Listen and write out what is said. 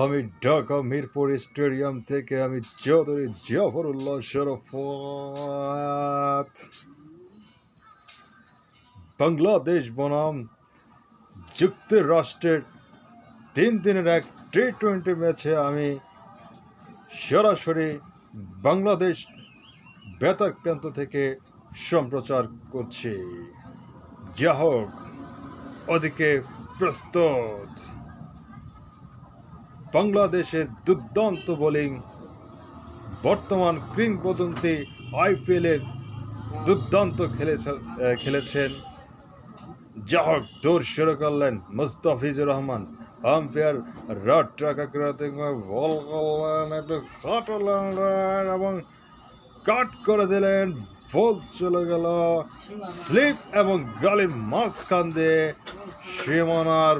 আমি ঢাকা মিরপুর স্টেডিয়াম থেকে আমি চৌধুরী জাফরুল্লাহ শরফত বাংলাদেশ বনাম যুক্তরাষ্ট্রের 3 দিনের এক টি-20 ম্যাচে আমি সরাসরি বাংলাদেশ বেতার কেন্দ্র থেকে সম্প্রচার করছি। যা হোক, ওদিকে প্রস্তুত বাংলাদেশের দুর্দান্ত বোলিং, বর্তমান কিংবদন্তি আইপিএলের দুর্দান্ত খেলেছেন। যা হোক, দৌড় শুরু করলেন মুস্তাফিজুর রহমান। আম্পায়ার রাট টাকা বল করলেন, একটু কাটালেন এবং কাট করে দিলেন। বল চলে গেল স্লিপ এবং গালির মাঝখান দিয়ে সীমানার